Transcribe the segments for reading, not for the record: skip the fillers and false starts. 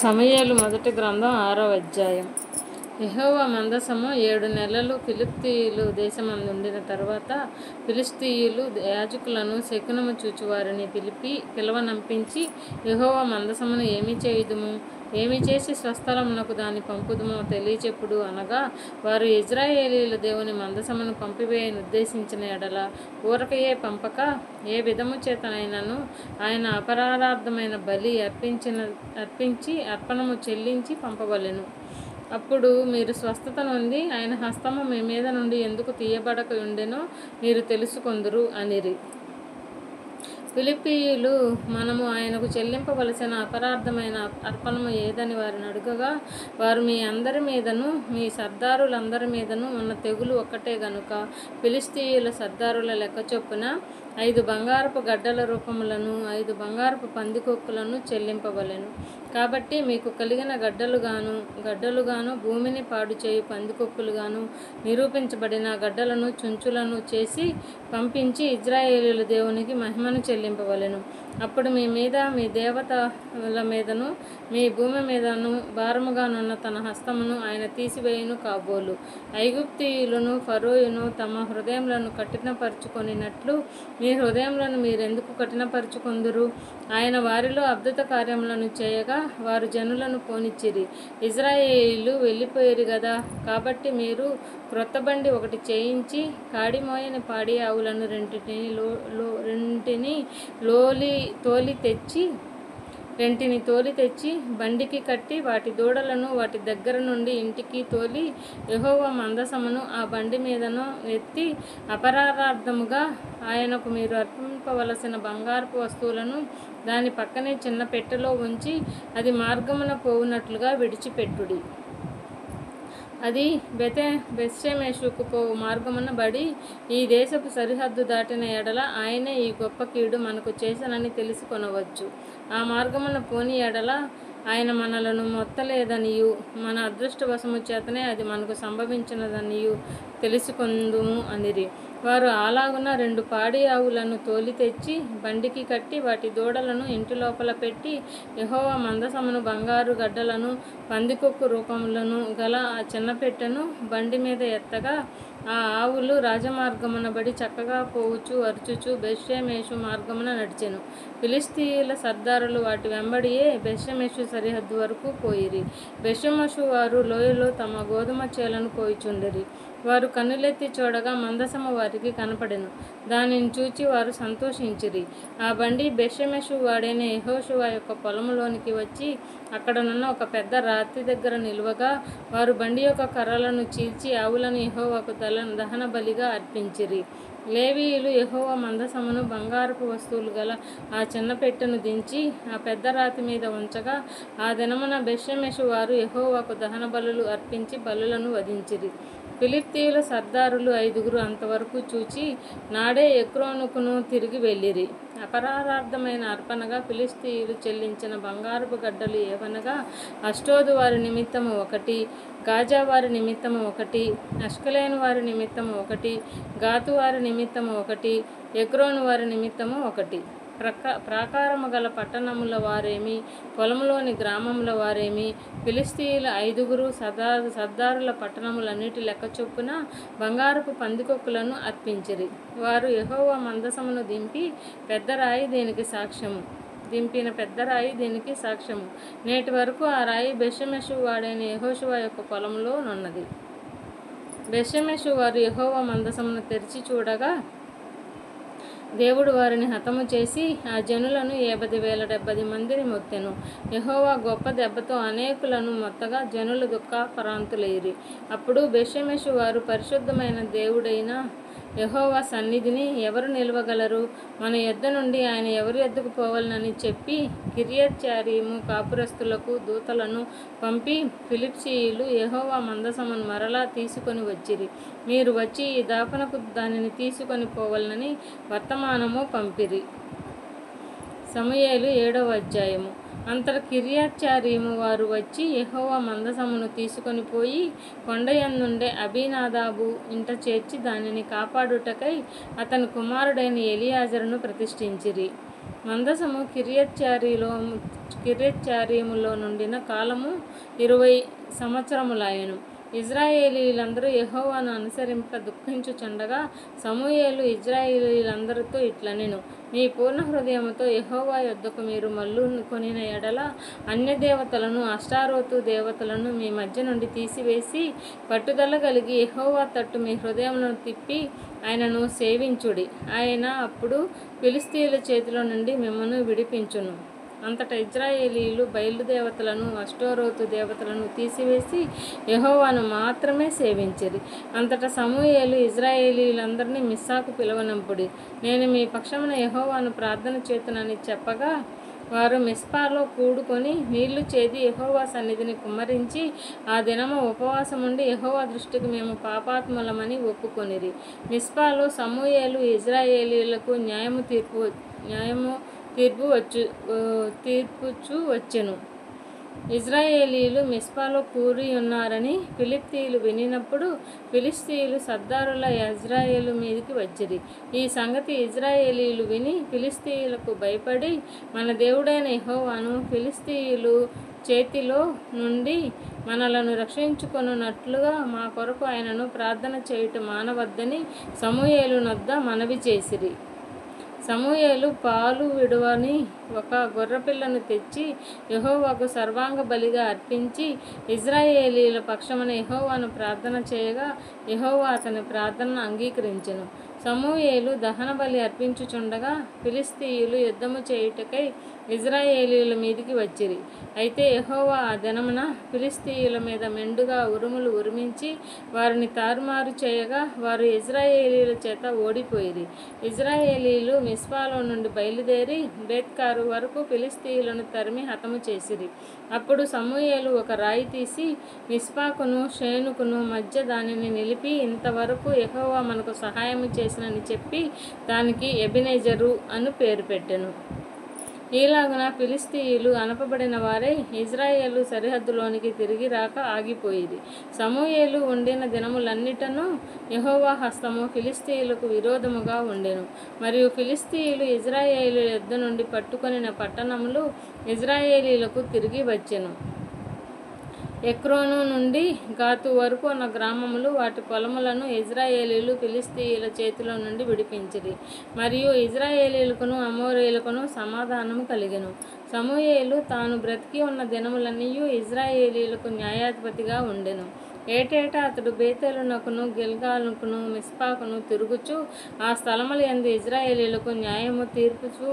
సమూయేలు మొదటి గ్రంథం 6వ అధ్యాయం. యెహోవా మందసము 7 నెలలు ఫిలిష్తీయుల దేశమందుండిన తరువాత ఫిలిష్తీయులు యాజకులను శకునము చూచువారిని పిలవనంపించి, యెహోవా మందసమును ఏమి చేయుదుము, ఏమి చేసి స్వస్థలమునకు దాన్ని పంపుదుమో తెలియచెప్పుడు అనగా, వారు ఇశ్రాయేలీయుల దేవుని మందసమును పంపివేయనుద్దేశించిన ఎడల ఊరకయే పంపక, ఏ విధము చేతనైనను ఆయన అపరాధార్థమైన బలి అర్పించి అర్పణము చెల్లించి పంపవలెను. అప్పుడు మీరు స్వస్థత నొంది ఆయన హస్తము మీ మీద నుండి ఎందుకు తీయబడక ఉండెనో మీరు తెలుసుకొందురు అనిరి. ఫిలిష్తీయులు, మనము ఆయనకు చెల్లింపవలసిన అపరాధమైన అర్పణము ఏదని వారిని అడుగగా, వారు మీ అందరి మీదను మీ సర్దారులందరి మీదను ఉన్న తెగులు ఒక్కటే గనుక ఫిలిష్తీయుల సర్దారుల లెక్క చొప్పున 5 బంగారపు గడ్డల రూపములను 5 బంగారపు పందికొక్కులను చెల్లింపవలెను. కాబట్టి మీకు కలిగిన గడ్డలుగాను భూమిని పాడు చేయు పందికొక్కులుగాను నిరూపించబడిన గడ్డలను చుంచులను చేసి పంపించి ఇశ్రాయేలీయుల దేవునికి మహిమను చెల్లింపవలెను. అప్పుడు మీ మీద మీ దేవతల మీదను మీ భూమి మీదను భారముగానున్న తన హస్తమును ఆయన తీసివేయును కాబోలు. ఐగుప్తీయులను ఫరోయును తమ హృదయములను కఠినపరచుకొనినట్లు మీ హృదయములను మీరెందుకు కఠినపరచుకొందురు? ఆయన వారిలో అద్భుత కార్యములను చేయగా వారు జనులను పోనిచ్చిరి. ఇశ్రాయేలీయులు వెళ్ళిపోయిరి గదా, కాబట్టి మీరు క్రొత్త బండి ఒకటి చేయించి కాడిమోయని పాడి ఆవులను రెంటిని తోలి తెచ్చి బండికి కట్టి వాటి దూడలను వాటి దగ్గర నుండి ఇంటికి తోలి యెహోవా మందసమును ఆ బండి మీదను ఎత్తి అపరాధార్థముగా ఆయనకు మీరు అర్పింపవలసిన బంగారపు వస్తువులను దాని పక్కనే చిన్న పెట్టెలో ఉంచి అది మార్గమున పోవునట్లుగా విడిచిపెట్టుడి. అది బేత్షెమెషుకు పోవు మార్గమున బడి ఈ దేశపు సరిహద్దు దాటిన ఎడల ఆయనే ఈ గొప్ప కీడు మనకు చేసెనని తెలుసుకొనవచ్చు. ఆ మార్గమున పోని ఎడల ఆయన మనలను మొత్తలేదనియు మన అదృష్టవశము చేతనే అది మనకు సంభవించినదనియు తెలుసుకొందుము అనిరి. వారు అలాగున 2 పాడి ఆవులను తోలి తెచ్చి బండికి కట్టి వాటి దూడలను ఇంటి లోపల పెట్టి యెహోవా మందసమును బంగారు గడ్డలను పందికొక్కు రూపములను గల ఆ చిన్న పెట్టెను బండి మీద ఎత్తగా ఆ ఆవులు రాజమార్గమున బడి చక్కగా పోవుచు అరుచుచు బేత్షెమెషు మార్గమున నడిచెను. ఫిలిష్తీయుల సర్దారులు వాటి వెంబడియే బేత్షెమెషు సరిహద్దు వరకు పోయిరి. బేత్షెమెషు వారు లోయలో తమ గోదుమ చేలను కోయుచుండిరి. వారు కన్నులెత్తి చూడగా మందసము వారికి కనపడెను. దానిని చూచి వారు సంతోషించిరి. ఆ బండి బేత్షెమెషు వాడైన యెహోషువ యొక్క పొలములోనికి వచ్చి అక్కడనున్న ఒక పెద్ద రాతి దగ్గర నిలువగా, వారు బండి యొక్క కర్రలను చీల్చి ఆవులను యెహోవాకు దహన బలిగా అర్పించిరి. లేవీయులు యెహోవా మందసమును బంగారపు వస్తువులు గల ఆ చిన్న పెట్టెను దించి ఆ పెద్ద రాతి మీద ఉంచగా, ఆ దినమున బేత్షెమెషు వారు యెహోవాకు దహన బలులు అర్పించి బలులను వధించిరి. ఫిలిష్తీయుల సర్దారులు 5 అంతవరకు చూచి నాడే ఎక్రోనుకును తిరిగి వెళ్ళిరి. అపరాధార్థమైన అర్పణగా ఫిలిష్తీయులు చెల్లించిన బంగారపు గడ్డలు ఏవనగా, అష్డోదు వారి నిమిత్తము 1, గాజా వారి నిమిత్తము 1, అష్కెలోను వారి నిమిత్తము 1, గాతు వారి నిమిత్తము 1, ఎక్రోను వారి నిమిత్తము 1. ప్రాకారము గల పట్టణముల వారేమి పొలములోని గ్రామముల వారేమి ఫిలిష్తీయుల 5 సర్దారుల పట్టణములన్నిటి లెక్క చొప్పున బంగారపు పందికొక్కులను అర్పించిరి. వారు యెహోవా మందసమును దింపిన పెద్ద రాయి దీనికి సాక్ష్యము. నేటి వరకు ఆ రాయి బేత్షెమెషు వాడైన యెహోషువ యొక్క పొలములో నున్నది. బేత్షెమెషు వారు యెహోవా మందసమును తెరిచి చూడగా, దేవుడు వారిని హతము చేసి ఆ జనులను 70,070 మందిని మొత్తెను. యెహోవా గొప్ప దెబ్బతో అనేకులను మొత్తగా జనులు దుఃఖాక్రాంతులైరి. అప్పుడు బేత్షెమెషు వారు, పరిశుద్ధమైన దేవుడైన యెహోవా సన్నిధిని ఎవరు నిలువగలరు? మన యొద్ద నుండి ఆయన ఎవరి యొద్దకు పోవలెనని చెప్పి కిర్యత్యారీము కాపురస్తులకు దూతలను పంపి ఫిలిష్తీయులు యెహోవా మందసమును మరలా తీసుకొని వచ్చిరి. మీరు వచ్చి ఈ దాపునకు దానిని తీసుకొని పోవలెనని వర్తమానము పంపిరి. సమూయేలు 7వ అధ్యాయము. అంతట కిర్యత్యారీము వారు వచ్చి యెహోవా మందసమును తీసుకొని పోయి కొండయందుండే అబీనాదాబు ఇంట చేర్చి దానిని కాపాడుటకై అతని కుమారుడైన ఎలియాజరును ప్రతిష్ఠించిరి. మందసము కిర్యత్యారీములో నుండిన కాలము 20 సంవత్సరములాయెను. ఇజ్రాయేలీలందరూ యెహోవాను అనుసరింప దుఃఖించుచుండగా సమూయేలు ఇజ్రాయేలీలందరితో ఇట్లనెను: మీ పూర్ణ హృదయముతో యెహోవా యొద్దకు మీరు మళ్ళుకొనిన ఎడల అన్యదేవతలను, అష్టారోతు దేవతలను మీ మధ్య నుండి తీసివేసి పట్టుదల కలిగి యెహోవా తట్టు మీ హృదయములను తిప్పి ఆయనను సేవించుడి. ఆయన అప్పుడు ఫిలిష్తీయుల చేతిలో నుండి మిమ్మును విడిపించును. అంతటా ఇజ్రాయేలీలు బయలుదేవతలను, అష్టారోతు దేవతలను తీసివేసి యెహోవాను మాత్రమే సేవించిరి. అంతటా సమూయేలు ఇజ్రాయేలీలందరినీ మిస్సాకు పిలువనంపుడి, నేను మీ పక్షమున యెహోవాను ప్రార్థన చేతునని చెప్పగా, వారు మిస్పాలో కూడుకొని నీళ్లు చేది యెహోవా సన్నిధిని కుమ్మరించి ఆ దినము ఉపవాసముండి యెహోవా దృష్టికి మేము పాపాత్ములమని ఒప్పుకొనిరి. మిస్పాలో సమూయేలు ఇజ్రాయేలీలకు తీర్పుచూ వచ్చెను. ఇజ్రాయేలీలు మిస్పాలో కూరియున్నారని ఫిలిష్తీయులు వినినప్పుడు ఫిలిష్తీయులు సర్దారుల ఇజ్రాయేలు మీదికి వచ్చిరి. ఈ సంగతి ఇజ్రాయేలీలు విని ఫిలిష్తీయులకు భయపడి, మన దేవుడైన యెహోవాను ఫిలిష్తీయులు చేతిలో నుండి మనలను రక్షించుకొనున్నట్లుగా మా కొరకు ఆయనను ప్రార్థన చేయుట మానవద్దని సమూయేలు నొద్ద మనవి చేసిరి. సమూయేలు పాలు విడువని ఒక గొర్రెపిల్లను తెచ్చి యెహోవాకు సర్వాంగ బలిగా అర్పించి ఇజ్రాయేలీల పక్షమున యెహోవాను ప్రార్థన చేయగా యెహోవా అతని ప్రార్థనను అంగీకరించెను. సమూయేలు దహన బలి అర్పించుచుండగా ఫిలిష్తీయులు యుద్ధము చేయుటకై ఇజ్రాయేలీల మీదికి వచ్చిరి. అయితే యెహోవా ఆ దినమున ఫిలిష్తీయుల మీద మెండుగా ఉరుములు ఉరిమించి వారిని తారుమారు చేయగా వారు ఇజ్రాయేలీల చేత ఓడిపోయిరి. ఇజ్రాయేలీలు మిస్పాలో నుండి బయలుదేరి బేత్కారు వరకు ఫిలిష్తీయులను తరిమి హతము చేసిరి. అప్పుడు సమూయేలు ఒక రాయి తీసి మిస్పాకును షేనుకును మధ్య దానిని నిలిపి, ఇంతవరకు యెహోవా మనకు సహాయము చేసినని చెప్పి దానికి ఎబెనెజరు అను పేరు పెట్టెను. ఈలాగున ఫిలిష్తీయులు అనపబడిన వారై ఇజ్రాయేలు సరిహద్దులోనికి తిరిగి రాక ఆగిపోయిరి. సమూయేలు ఉండిన దినములన్నిటను యెహోవా హస్తము ఫిలిష్తీయులకు విరోధముగా ఉండెను. మరియు ఫిలిష్తీయులు ఇజ్రాయేలు యొద్ద నుండి పట్టుకొనిన పట్టణములు ఇజ్రాయేలీలకు తిరిగి వచ్చెను. ఎక్రోను నుండి గాతు వరకు ఉన్న గ్రామములు వాటి పొలములను ఇజ్రాయేలీలు ఫిలిష్తీయుల చేతిలో నుండి విడిపించిరి. మరియు ఇజ్రాయేలీలకును అమోరీయులకును సమాధానము కలిగెను. సమూయేలు తాను బ్రతికి ఉన్న దినములన్నీయు ఇజ్రాయేలీలకు న్యాయాధిపతిగా ఉండెను. ఏటేటా అతడు బేతేలునకును గిల్గాలుకును మిస్పాకును తిరుగుచు ఆ స్థలముల యందు ఇజ్రాయేలీలకు న్యాయము తీర్చుచూ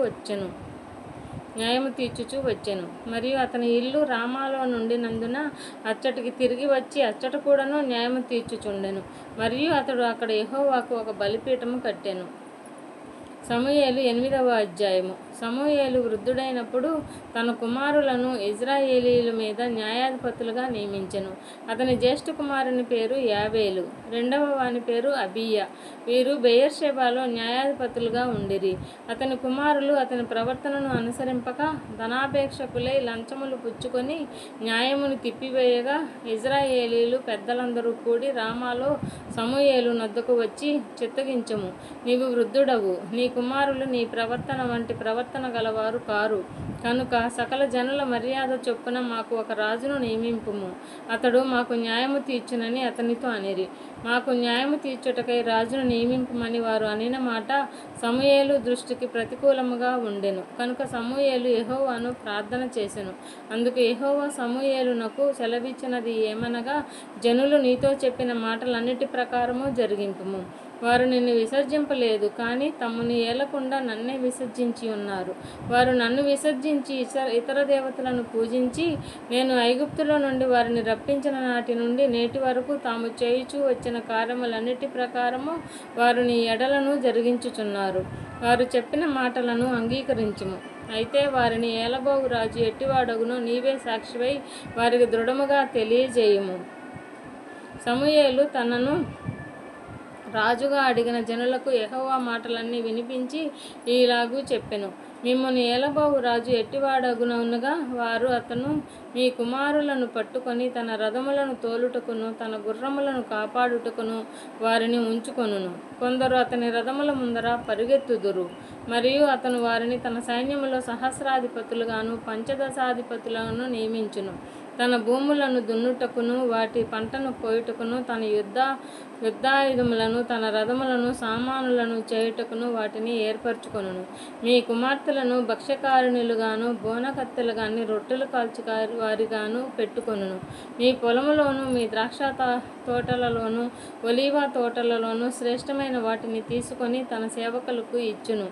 వచ్చెను. మరియు అతని ఇల్లు రామాలో నుండినందున అచ్చటికి తిరిగి వచ్చి అచ్చట కూడాను న్యాయము తీర్చుచుండెను. మరియు అతడు అక్కడ యెహోవాకు ఒక బలిపీఠము కట్టెను. సమూయేలు 8వ అధ్యాయము. సమూయేలు వృద్ధుడైనప్పుడు తన కుమారులను ఇజ్రాయేలీల మీద న్యాయాధిపతులుగా నియమించెను. అతని జ్యేష్ఠ కుమారుని పేరు యాబేలు, రెండవ వాని పేరు అబీయా. వీరు బెయేర్షెబాలో న్యాయాధిపతులుగా ఉండిరి. అతని కుమారులు అతని ప్రవర్తనను అనుసరింపక ధనాపేక్షకులై లంచములు పుచ్చుకొని న్యాయమును తిప్పివేయగా ఇజ్రాయేలీలు పెద్దలందరూ కూడి రామాలో సమూయేలు నొద్దకు వచ్చి, చిత్తగించుము, నీవు వృద్ధుడవు, నీ కుమారులు నీ ప్రవర్తన వంటి ప్రవర్తన గలవారు కారు కనుక సకల జనుల మర్యాద చొప్పున మాకు ఒక రాజును నియమింపుము, అతడు మాకు న్యాయము తీర్చునని అతనితో అనిరి. మాకు న్యాయము తీర్చుటకై రాజును నియమింపమని వారు అనిన మాట సమూయేలు దృష్టికి ప్రతికూలముగా ఉండెను. కనుక సమూయేలు యెహోవాను ప్రార్థన చేసెను. అందుకు యెహోవా సమూయేలునకు సెలవిచ్చినది ఏమనగా, జనులు నీతో చెప్పిన మాటలన్నిటి ప్రకారము జరిగింపుము. వారు నిన్ను విసర్జింపలేదు, కానీ తమ్ముని ఏలకుండా నన్నే విసర్జించి ఉన్నారు. వారు నన్ను విసర్జించి ఇతర దేవతలను పూజించి నేను ఐగుప్తులో నుండి వారిని రప్పించిన నాటి నుండి నేటి వరకు తాము చేయుచూ వచ్చిన కార్యములన్నిటి ప్రకారము వారు నీ ఎడలను జరిగించుచున్నారు. వారు చెప్పిన మాటలను అంగీకరించుము. అయితే వారిని ఏలబోగు రాజు ఎట్టివాడగునో నీవే సాక్షివై వారికి దృఢముగా తెలియజేయుము. సమూయేలు తనను రాజుగా అడిగిన జనులకు యెహోవా మాటలన్నీ వినిపించి ఈలాగు చెప్పెను. మిమ్మును ఏలబోవు రాజు ఎట్టివాడగునగా వారు అతను మీ కుమారులను పట్టుకొని తన రథములను తోలుటకును తన గుర్రములను కాపాడుటకును వారిని ఉంచుకొనును. కొందరు అతని రథముల ముందర పరుగెత్తుదురు. మరియు అతను వారిని తన సైన్యములో సహస్రాధిపతులుగాను పంచదశాధిపతులను నియమించును. తన భూములను దున్నుటకును వాటి పంటను కోయుటకును తన యుద్ధాయుధములను తన రథములను సామానులను చేయుటకును వాటిని ఏర్పరచుకొనును. మీ కుమార్తెలను భక్ష్యకారిణులుగాను బోనకత్తెలుగాని రొట్టెలు కాల్చు వారిగాను పెట్టుకొనును. మీ పొలములోను మీ ద్రాక్ష తోటలలోను ఒలీవ తోటలలోను శ్రేష్టమైన వాటిని తీసుకొని తన సేవకులకు ఇచ్చును.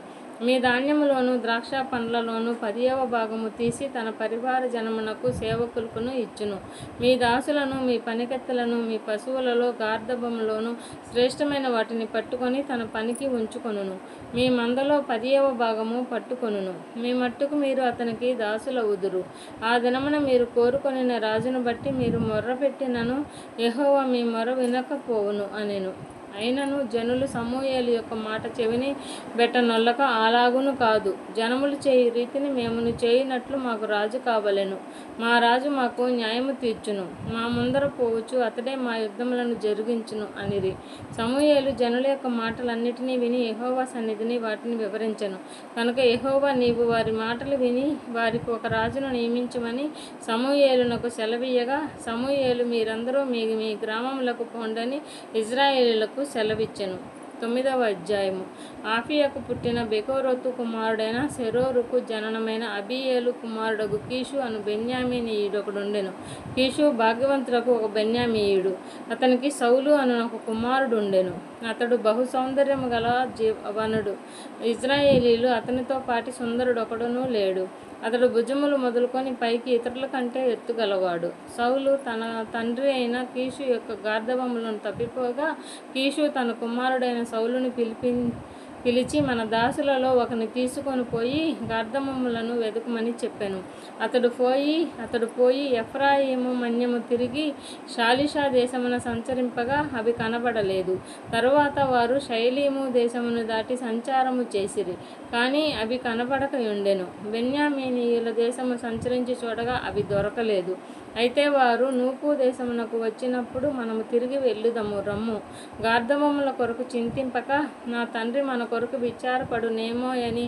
మీ ధాన్యములోను ద్రాక్ష పండ్లలోను 10వ భాగము తీసి తన పరివార జనమునకు సేవకులకును ఇచ్చును. మీ దాసులను మీ పనికెత్తలను మీ పశువులలో గార్ధబములోను శ్రేష్టమైన వాటిని పట్టుకొని తన పనికి ఉంచుకొనును. మీ మందలో 10వ భాగము పట్టుకొనును. మీ మట్టుకు మీరు అతనికి దాసులవుదురు. ఆ దినమున మీరు కోరుకొనిన రాజును బట్టి మీరు మొర్రపెట్టినను యెహోవా మీ మొర వినకపోవును అనెను. అయినను జనులు సమూయేలు యొక్క మాట చెవిని బెట్టనొల్లక అలాగును కాదు, జనములు చేయు రీతిని మేమును చేయునట్లు మాకు రాజు కావలెను. మా రాజు మాకు న్యాయము తీర్చును. మా ముందర పోవచ్చు అతడే మా యుద్ధములను జరిగించును అనిరి. సమూయేలు జనుల యొక్క మాటలన్నిటినీ విని యెహోవా సన్నిధిని వాటిని వివరించెను. కనుక యెహోవా నీవు వారి మాటలు విని వారికి ఒక రాజును నియమించమని సమూయేలునకు సెలవీయగా, సమూయేలు మీరందరూ మీ మీ గ్రామములకు పోండని ఇశ్రాయేలీయులకు సెలవిచ్చెను. 9వ అధ్యాయము. ఆఫీయకు పుట్టిన బెకోరోతు కుమారుడైన సెరోరుకు జననమైన అబీయేలు కుమారుడగు కీషు అను బెన్యామీనీయుడొకడుండెను. కీషు భాగ్యవంతులకు ఒక బెన్యామీయుడు. అతనికి సౌలు అను ఒక కుమారుడుండెను. అతడు బహు సౌందర్యము గల వనుడు. ఇశ్రాయేలీయులు అతనితో పాటి సుందరుడొకడునూ లేడు. అతడు భుజములు మొదలుకొని పైకి ఇతరుల కంటే ఎత్తుగలవాడు. సౌలు తన తండ్రి అయిన కీషు యొక్క గార్ధబములను తప్పిపోగా కీషు తన కుమారుడైన సౌలుని పిలిచి మన దాసులలో ఒకని తీసుకొని పోయి గార్ధబములను వెదుకమని చెప్పెను. అతడు పోయి ఎఫ్రాయిము మన్యము తిరిగి షాలిషా దేశమున సంచరింపగా అవి కనబడలేదు. తరువాత వారు షైలీము దేశమును దాటి సంచారము చేసిరి, కానీ అవి కనబడకయుండెను. బెన్యామీనీయుల దేశము సంచరించి చూడగా అవి దొరకలేదు. అయితే వారు నూపు దేశమునకు వచ్చినప్పుడు మనము తిరిగి వెళ్ళుదము రమ్ము, గార్ధబముల కొరకు చింతింపక నా తండ్రి మన కొరకు విచారపడునేమో అని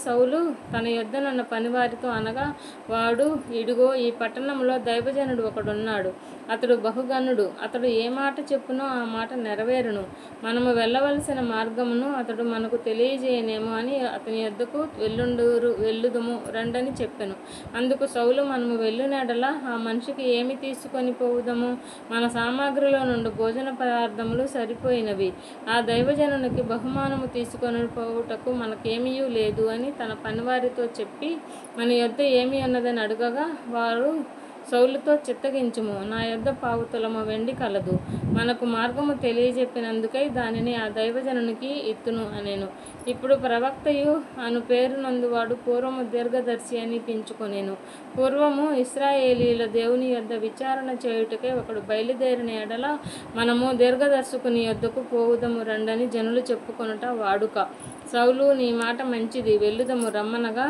సౌలు తన యొద్దనున్న పనివారితో అనగా, వాడు ఇడుగో ఈ పట్టణంలో దైవజనుడు ఒకడున్నాడు. అతడు బహుగనుడు. అతడు ఏ మాట చెప్పునో ఆ మాట నెరవేరును. మనము వెళ్ళవలసిన మార్గమును అతడు మనకు తెలియజేయనేమో అని అతని యొద్దకు వెళ్ళుదుము రండని చెప్పెను. అందుకు సౌలు, మనము వెళ్ళునెడల ఆ మనిషికి ఏమి తీసుకొని పోవుదము? మన సామాగ్రిలో నుండి భోజన పదార్థములు సరిపోయినవి. ఆ దైవజనునికి బహుమానము తీసుకొని పోవుటకు మనకేమీయూ లేదు అని తన పనివారితో చెప్పి, మన యొద్ద ఏమి ఉన్నదని అడుగగా, వారు సౌలుతో చిత్తగించుము, నా యొద్ద 1/4 తులము వెండి కలదు. మనకు మార్గము తెలియజెప్పినందుకై దానిని ఆ దైవజనునికి ఇత్తును అనెను. ఇప్పుడు ప్రవక్తయు అను పేరునందువాడు పూర్వము దీర్ఘదర్శి అని పించుకొనెను. పూర్వము ఇశ్రాయేలీయుల దేవుని యొద్ద విచారణ చేయుటకై ఒకడు బయలుదేరిన ఎడల మనము దీర్ఘదర్శకుని యొద్దకు పోవుదము రండని జనులు చెప్పుకొనుట వాడుక. సౌలు, నీ మాట మంచిది, వెళ్ళుదము రమ్మనగా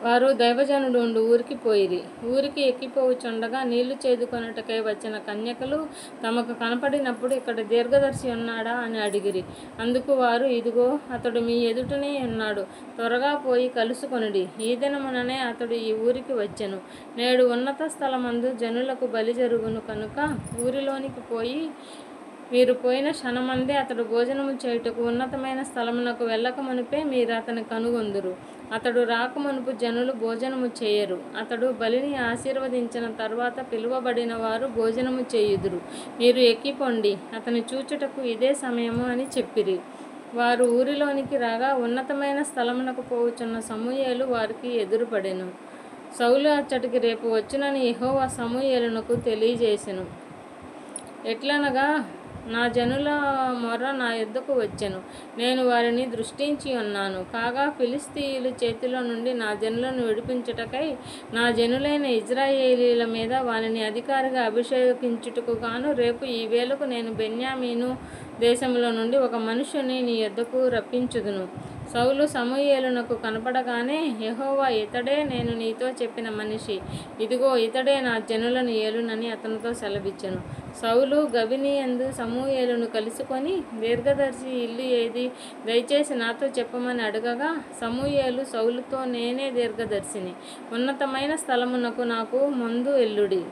వారు దైవజనుడు ఉండు ఊరికి పోయిరి. ఊరికి ఎక్కిపోవుచుండగా నీళ్లు చేదుకొనుటకై వచ్చిన కన్యకలు తమకు కనపడినప్పుడు, ఇక్కడ దీర్ఘదర్శి ఉన్నాడా అని అడిగిరి. అందుకు వారు, ఇదిగో అతడు మీ ఎదుటనే ఉన్నాడు, త్వరగా పోయి కలుసుకొనుడి. ఈ దినముననే అతడు ఈ ఊరికి వచ్చెను. నేడు ఉన్నత స్థలమందు జనులకు బలి జరుగును కనుక ఊరిలోనికి పోయి మీరు పోయిన క్షణమందే అతడు భోజనము చేయుటకు ఉన్నతమైన స్థలమునకు వెళ్ళక మునిపే మీరు అతని కనుగొందురు. అతడు రాకమునుపు జనులు భోజనము చేయరు. అతడు బలిని ఆశీర్వదించిన తర్వాత పిలువబడిన వారు భోజనము చేయుదురు. మీరు ఎక్కిపోండి, అతని చూచుటకు ఇదే సమయము అని చెప్పిరి. వారు ఊరిలోనికి రాగా ఉన్నతమైన స్థలమునకు పోవుచున్న సమూయేలు వారికి ఎదురుపడెను. సౌలు అచ్చటికి రేపు వచ్చునని యెహోవా సమూయేలునకు తెలియజేసెను. ఎట్లనగా నా జనుల మొర నా యొద్దకు వచ్చెను, నేను వారిని దృష్టించి ఉన్నాను. కాగా ఫిలిష్తీయుల చేతిలో నుండి నా జనులను విడిపించుటకై నా జనులైన ఇజ్రాయేలీల మీద వారిని అధికారిగా అభిషేకించుటకు గాను రేపు ఈ వేళకు నేను బెన్యామీను దేశంలో నుండి ఒక మనుష్యుని నీ యొద్దకు రప్పించుదును. సౌలు సమూయేలునకు కనపడగానే, యెహోవా ఇతడే నేను నీతో చెప్పిన మనిషి, ఇదిగో ఇతడే నా జనులను ఏలునని అతనితో సెలవిచ్చెను. సౌలు గబినియందు సమూయేలును కలుసుకొని, దీర్ఘదర్శి ఇల్లు ఏది, దయచేసి నాతో చెప్పమని అడగగా, సమూయేలు సౌలుతో, నేనే దీర్ఘదర్శిని, ఉన్నతమైన స్థలమునకు నాకు ముందు ఎల్లుడి.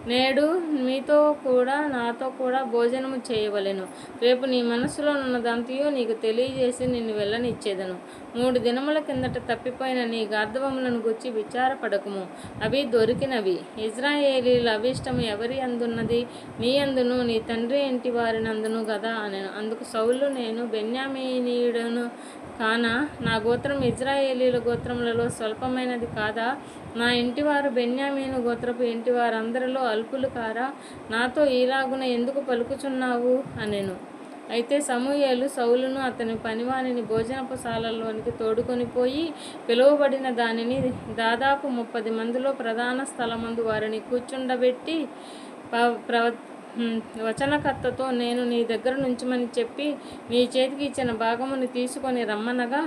నేడు మీతో కూడా నాతో కూడా భోజనము చేయవలెను. రేపు నీ మనస్సులో ఉన్నదంతయు నీకు తెలియజేసి నిన్ను వెళ్ళనిచ్చేదను. 3 దినముల కిందట తప్పిపోయిన నీ గార్ధవములను గుర్చి విచారపడకుము, అవి దొరికినవి. ఇజ్రాయేలీల అభిష్టము ఎవరి అందున్నది? నీ అందును నీ తండ్రి ఇంటి వారినందును గదా అనెను. అందుకు సౌలు, నేను బెన్యామీనీయుడను కానా? నా గోత్రం ఇజ్రాయేలీల గోత్రములలో స్వల్పమైనది కాదా? నా ఇంటివారు బెన్యామీను గోత్రపు ఇంటివారు అందరిలో అల్పులు కారా? నాతో ఈలాగున ఎందుకు పలుకుచున్నావు అనెను. అయితే సమూయేలు సౌలును అతని పనివానిని భోజనపు శాలలోనికి తోడుకొని పోయి పిలువబడిన దానిని దాదాపు 30 మందిలో ప్రధాన స్థలమందు వారిని కూర్చుండబెట్టి వచనకర్తతో, నేను నీ దగ్గర నుంచమని చెప్పి నీ చేతికి ఇచ్చిన భాగముని తీసుకొని రమ్మనగా,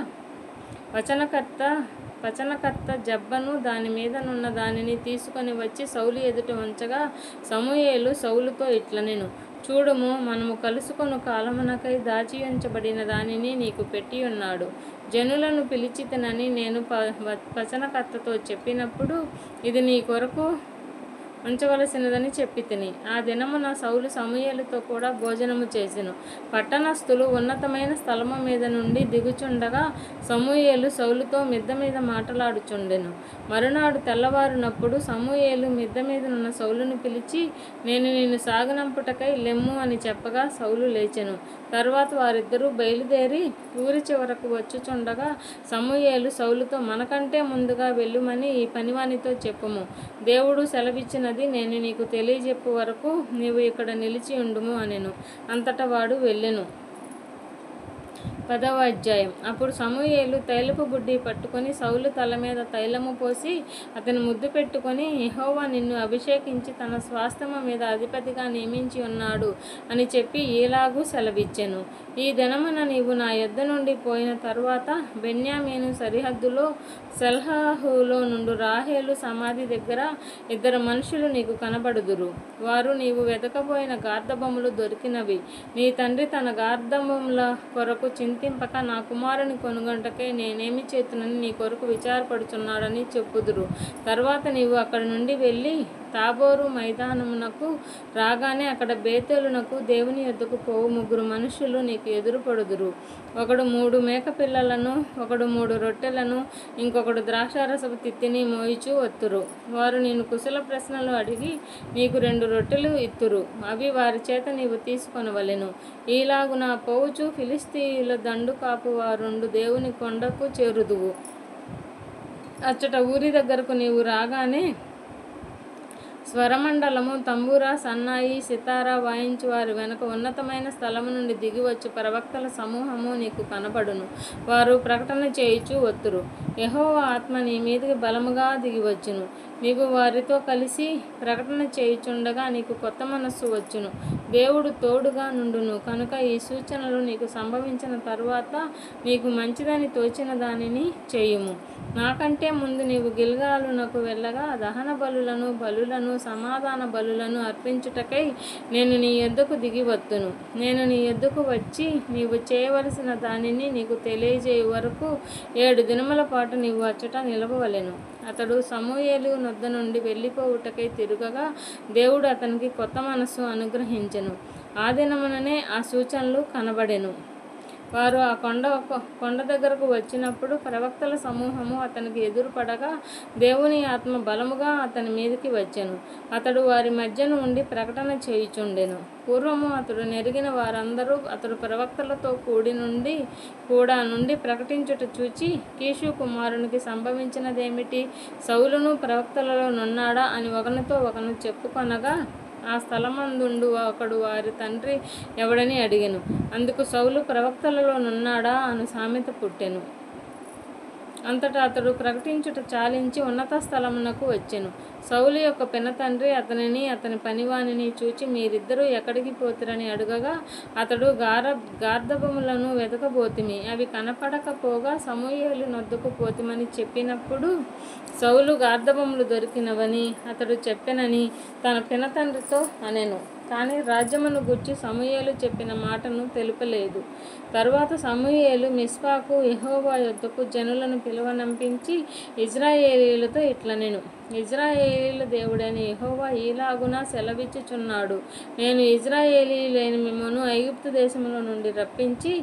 వచనకర్త జబ్బను దాని మీదనున్న దానిని తీసుకొని వచ్చి సౌలు ఎదుట ఉంచగా, సమూయేలు సౌలుతో ఇట్లనెను, చూడుము, మనము కలుసుకొను కాలమునకై దాచి ఉంచబడిన దానిని నీకు పెట్టి ఉన్నాడు. జనులను పిలిచితనని నేను వచనకర్తతో చెప్పినప్పుడు ఇది నీ కొరకు ఉంచవలసినదని చెప్పి తిని. ఆ దినమున సౌలు సమూయేలుతో కూడా భోజనము చేసెను. పట్టణస్థులు ఉన్నతమైన స్థలము మీద నుండి దిగుచుండగా సమూయేలు సౌలుతో మిద్ద మీద మాటలాడుచుండెను. మరునాడు తెల్లవారునప్పుడు సమూయేలు మిద్ద మీదనున్న సౌలును పిలిచి, నేను నిన్ను సాగనంపుటకై లెమ్ము అని చెప్పగా సౌలు లేచెను. తరువాత వారిద్దరూ బయలుదేరి ఊరి చివరకు వచ్చుచుండగా సమూయేలు సౌలుతో, మనకంటే ముందుగా వెళ్ళుమని ఈ పనివానితో చెప్పుము. దేవుడు సెలవిచ్చినది నేను నీకు తెలియజెప్పు వరకు నీవు ఇక్కడ నిలిచి ఉండుము అనెను. అంతటా వాడు వెళ్ళెను. 10వ అధ్యాయం. అప్పుడు సమూయేలు తైలపు బుడ్డి పట్టుకొని సౌలు తల మీద తైలము పోసి అతని ముద్దు పెట్టుకొని, యెహోవా నిన్ను అభిషేకించి తన స్వాస్థ్యము మీద అధిపతిగా నియమించి ఉన్నాడు అని చెప్పి ఈలాగు సెలవిచ్చెను. ఈ దినమున నీవు నా యొద్ద నుండి పోయిన తరువాత బెన్యామీను సరిహద్దులో సెల్హాహులో నుండు రాహేలు సమాధి దగ్గర 2 మనుషులు నీకు కనబడుదురు. వారు నీవు వెతకబోయిన గార్ధబొమ్మలు దొరికినవి. నీ తండ్రి తన గార్ధబొమ్మల కొరకు చింతింపక నా కుమారుని కొనుగొంటకై నేనేమి చేతునని నీ కొరకు విచారపడుచున్నాడని చెప్పుదురు. తర్వాత నీవు అక్కడి నుండి వెళ్ళి తాబోరు మైదానమునకు రాగానే అక్కడ బేతేలునకు దేవుని యొద్దకు పోవు 3 మనుషులు నీకు ఎదురుపడుదురు. ఒకడు 3 మేక పిల్లలను, ఒకడు 3 రొట్టెలను, ఇంకొకడు ద్రాక్షారసపు తిత్తిని మోయిచూ వత్తురు. వారు నేను కుశల ప్రశ్నలు అడిగి నీకు 2 రొట్టెలు ఇత్తురు. అవి వారి చేత నీవు తీసుకొనవలెను. ఈలాగున పోవుచు ఫిలిష్తీయుల దండు కాపు వారుండు దేవుని కొండకు చేరుదువు. అచ్చట ఊరి దగ్గరకు నీవు రాగానే స్వరమండలము, తంబూర, సన్నాయి, సితారా వాయించు వారి వెనుక ఉన్నతమైన స్థలము నుండి దిగివచ్చు ప్రవక్తల సమూహము నీకు కనపడును. వారు ప్రకటన చేయుచూ వత్తురు. యెహోవా ఆత్మ నీ మీదకి బలముగా దిగివచ్చును. నీవు వారితో కలిసి ప్రకటన చేయుచుండగా నీకు కొత్త మనస్సు వచ్చును. దేవుడు తోడుగా నుండును. కనుక ఈ సూచనలు నీకు సంభవించిన తరువాత నీకు మంచిదని తోచిన దానిని చేయుము. నాకంటే ముందు నీవు గిల్గాలునకు వెళ్ళగా దహన బలులను సమాధాన బలులను అర్పించుటకై నేను నీ యొద్దకు దిగి వత్తును. నేను నీ యొద్దకు వచ్చి నీవు చేయవలసిన దానిని నీకు తెలియజేయు వరకు 7 దినముల పాటు నీవు అచ్చట నిలవవలెను. అతడు సమూయేలు నొద్ద నుండి వెళ్ళిపోవుటకై తిరుగగా దేవుడు అతనికి కొత్త మనస్సు అనుగ్రహించెను. ఆ దినముననే ఆ సూచనలు కనబడెను. వారు ఆ కొండ దగ్గరకు వచ్చినప్పుడు ప్రవక్తల సమూహము అతనికి ఎదురుపడగా దేవుని ఆత్మ బలముగా అతని మీదకి వచ్చెను. అతడు వారి మధ్యను ఉండి ప్రకటన చేయుచుండెను. పూర్వము అతడు నెరిగిన వారందరూ అతడు ప్రవక్తలతో కూడా నుండి ప్రకటించుట చూచి, కీషు కుమారునికి సంభవించినదేమిటి? సౌలును ప్రవక్తలలో నున్నాడా అని ఒకనితో ఒకను చెప్పుకొనగా ఆ స్థలమందుండు ఒకడు వారి తండ్రి ఎవడని అడిగెను. అందుకు సౌలు, ప్రవక్తలలో నున్నాడా అను సామెత పుట్టెను. అంతటా అతడు ప్రకటించుట చాలించి ఉన్నత స్థలమునకు వచ్చెను. సౌలు యొక్క పినతండ్రి అతనిని అతని పనివానిని చూచి, మీరిద్దరూ ఎక్కడికి పోతిరని అడుగగా, అతడు గార్ధబములను వెతకబోతిమి, అవి కనపడకపోగా సమూయేలు నొద్దకు పోతిమని చెప్పినప్పుడు, సౌలు గార్ధబములు దొరికినవని అతడు చెప్పెనని తన పినతండ్రితో అనెను. కానీ రాజ్యమును గూర్చి సమూయేలు చెప్పిన మాటను తెలుపలేదు. తరువాత సమూయేలు మిస్పాకు యెహోవా యొద్దకు జనులను పిలువనంపించి ఇజ్రాయేలీయులతో ఇట్లనెను. ఇజ్రాయేలీయుల దేవుడైన యెహోవా ఈలాగున సెలవిచ్చుచున్నాడు, నేను ఇజ్రాయేలీయులైన మిమ్మును ఐగుప్తు దేశములో నుండి రప్పించి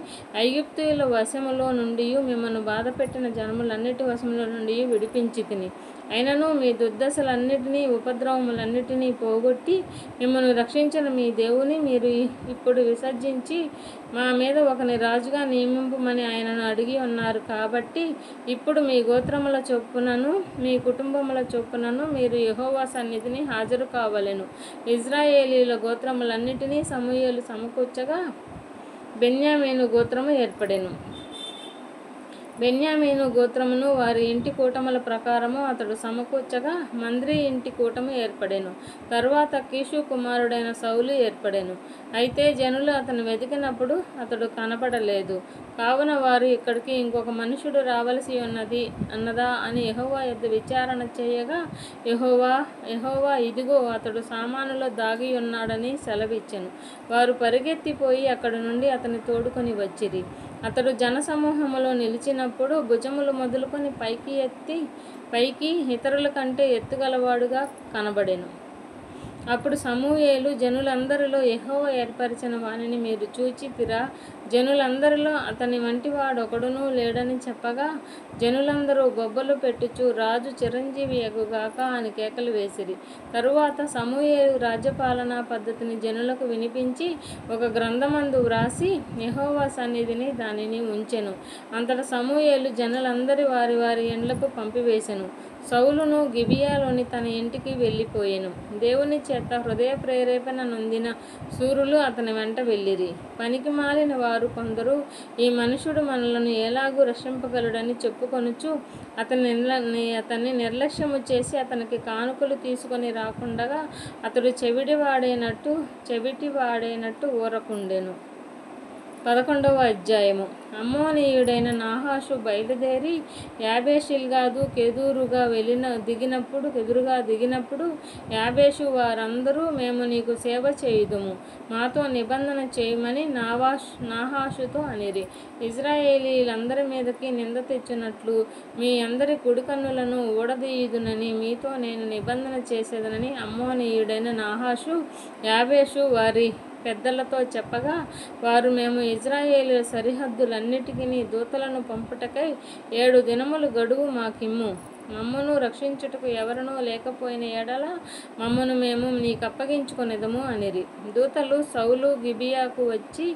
ఐగుప్తీయుల వశములో నుండి మిమ్మను బాధపెట్టిన జనములన్నిటి వశములో నుండి విడిపించితిని. అయినను మీ దుర్దశలన్నిటినీ ఉపద్రవములన్నిటినీ పోగొట్టి మిమ్మను రక్షించిన మీ దేవుని మీరు ఇప్పుడు విసర్జించి మా మీద ఒకని రాజుగా నియమింపమని ఆయనను అడిగి ఉన్నారు. కాబట్టి ఇప్పుడు మీ గోత్రముల చొప్పునను మీ కుటుంబముల చొప్పునను మీరు యెహోవా సన్నిధిని హాజరు కావలెను. ఇజ్రాయేలీయుల గోత్రములన్నిటినీ సమూయేలు సమకూర్చగా బెన్యామీను గోత్రము ఏర్పడెను. బెన్యామీను గోత్రమును వారి ఇంటి కూటముల ప్రకారము అతడు సమకూర్చగా మంద్రి ఇంటి కూటము ఏర్పడెను. తరువాత కీషు కుమారుడైన సౌలు ఏర్పడెను. అయితే జనులు అతను వెతికినప్పుడు అతడు కనపడలేదు. కావున వారు, ఇక్కడికి ఇంకొక మనుషుడు రావలసి అన్నదా అని యెహోవా యొద్ద విచారణ చేయగా, యెహోవా ఇదిగో అతడు సామానులో దాగి ఉన్నాడని సెలవిచ్చెను. వారు పరిగెత్తిపోయి అక్కడి నుండి అతని తోడుకొని వచ్చిరి. అతడు జనసమూహములో నిలిచినప్పుడు భుజములు మొదలుకొని పైకి ఇతరుల కంటే ఎత్తుగలవాడుగా కనబడెను. అప్పుడు సమూయేలు, జనులందరిలో యెహోవా ఏర్పరిచిన వానిని మీరు చూచితిరా? జనులందరిలో అతని వంటి వాడొకడునూ లేడని చెప్పగా, జనులందరూ గొబ్బలు పెట్టుచు రాజు చిరంజీవి యగుగాక అని కేకలు వేసిరి. తరువాత సమూయేలు రాజ్యపాలనా పద్ధతిని జనులకు వినిపించి ఒక గ్రంథమందు వ్రాసి యెహోవా సన్నిధిని దానిని ఉంచెను. అంతటా సమూయేలు జనులందరి వారి వారి ఇండ్లకు పంపివేసెను. సౌలును గిబియాలోని తన ఇంటికి వెళ్ళిపోయెను. దేవుని చేత హృదయ ప్రేరేపణ నొందిన శూరులు అతని వెంట వెళ్ళిరి. పనికి మాలిన వారు కొందరు ఈ మనుషుడు మనలను ఎలాగూ రక్షింపగలడని చెప్పుకొనుచు అతన్ని నిర్లక్ష్యము చేసి అతనికి కానుకలు తీసుకొని రాకుండగా అతడు చెవిటివాడైనట్టు ఊరకుండెను. 11వ అధ్యాయము. అమ్మోనీయుడైన నాహాషు బయలుదేరి యాబేష్గిల్గాదు కెదూరుగా దిగినప్పుడు యాబేషు వారందరూ, మేము నీకు సేవ చేయుదుము, మాతో నిబంధన చేయమని నాహాషుతో అనిరి. ఇజ్రాయేలీయులందరి మీదకి నింద తెచ్చునట్లు మీ అందరి కుడికన్నులను ఊడదీయుదునని మీతో నేను నిబంధన చేసేదనని అమ్మోనీయుడైన నాహాషు యాబేషు వారి పెద్దలతో చెప్పగా, వారు, మేము ఇజ్రాయేలు సరిహద్దులన్నిటికీ దూతలను పంపుటకై 7 దినములు గడువు మాకిమ్ము. మమ్మను రక్షించుటకు ఎవరనూ లేకపోయిన ఎడల మమ్మను మేము నీకప్పగించుకొనెదము అనిరి. దూతలు సౌలు గిబియాకు వచ్చి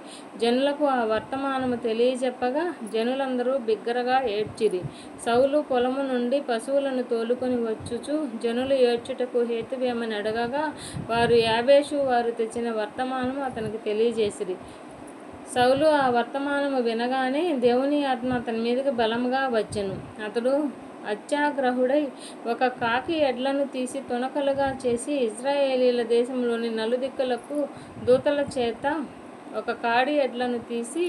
జనులకు ఆ వర్తమానము తెలియజెప్పగా జనులందరూ బిగ్గరగా ఏడ్చిరి. సౌలు పొలము నుండి పశువులను తోలుకొని వచ్చుచు జనులు ఏడ్చుటకు హేతువేమని అడగగా, వారు యాబేషు వారు తెచ్చిన వర్తమానము అతనికి తెలియజేసిరి. సౌలు ఆ వర్తమానము వినగానే దేవుని ఆత్మ అతని మీదకి బలముగా వచ్చెను. అతడు అత్యాగ్రహుడై ఒక కాకి ఎడ్లను తీసి తునకలుగా చేసి ఇజ్రాయేలీల దేశంలోని నలుదిక్కులకు దూతల చేత ఒక కాడి ఎడ్లను తీసి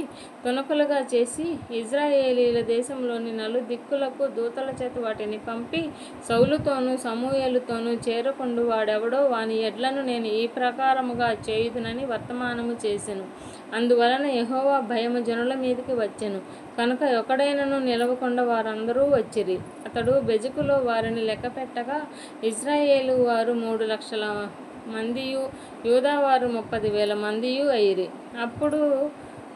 తునకలుగా చేసి ఇజ్రాయేలీల దేశంలోని నలుదిక్కులకు దూతల చేత వాటిని పంపి సౌలుతోనూ సమూయేలుతోనూ చేరకుండు వాడెవడో వాని ఎడ్లను నేను ఈ ప్రకారముగా చేయుదునని వర్తమానము చేసెను. అందువలన యెహోవా భయము జనుల మీదకి వచ్చెను కనుక ఒకడైనను నిలవకుండా వారందరూ వచ్చిరి. అతడు బెజకులో వారిని లెక్కపెట్టగా ఇజ్రాయేలు వారు 3 లక్షల మందియు యూదావారు 30,000 మందియు అయిరి. అప్పుడు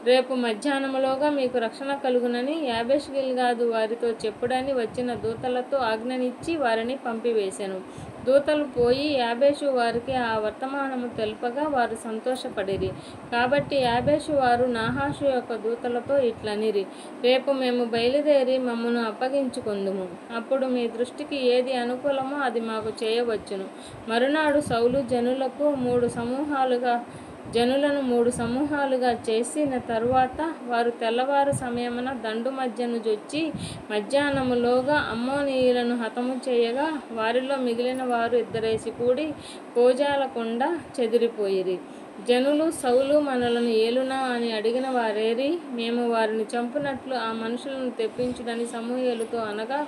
రేపు మధ్యాహ్నములోగా మీకు రక్షణ కలుగునని యాబేష్గిల్గాదు వారితో చెప్పుడని వచ్చిన దూతలతో ఆజ్ఞనిచ్చి వారిని పంపివేశెను. దూతలు పోయి యాబేషు వారికి ఆ వర్తమానము తెలుపగా వారు సంతోషపడిరి. కాబట్టి యాబేషు వారు నాహాషు యొక్క దూతలతో ఇట్లనిరి, రేపు మేము బయలుదేరి మమ్మను అప్పగించుకొందుము. అప్పుడు మీ దృష్టికి ఏది అనుకూలమో అది మాకు చేయవచ్చును. మరునాడు సౌలు జనులను మూడు సమూహాలుగా చేసిన తరువాత వారు తెల్లవారు సమయమున దండు మధ్యను జొచ్చి మధ్యాహ్నములోగా అమ్మోనీయులను హతము చేయగా వారిలో మిగిలిన వారు ఇద్దరేసి కూడి పోజాలకుండా చెదిరిపోయిరి. జనులు, సౌలు మనలను ఏలునా అని అడిగిన వారేరి? మేము వారిని చంపునట్లు ఆ మనుషులను తెప్పించుడని సమూయేలుతో అనగా,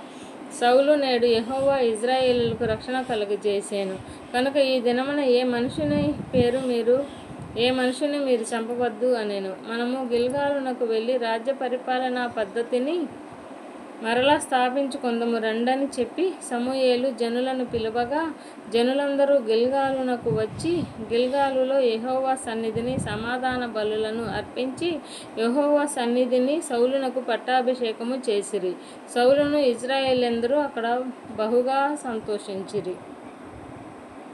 సౌలు, నేడు యెహోవా ఇశ్రాయేలీయులకు రక్షణ కలుగజేసెను కనుక ఈ దినమున ఏ మనుషుని మీరు చంపవద్దు అనెను. మనము గిల్గాలునకు వెళ్ళి రాజ్య పరిపాలనా పద్ధతిని మరలా స్థాపించుకొందుము రండని చెప్పి సమూయేలు జనులను పిలువగా, జనులందరూ గిల్గాలునకు వచ్చి గిల్గాలులో యెహోవా సన్నిధిని సమాధాన బలులను అర్పించి యెహోవా సన్నిధిని సౌలునకు పట్టాభిషేకము చేసిరి. సౌలును ఇశ్రాయేలీయులందరూ అక్కడ బహుగా సంతోషించిరి.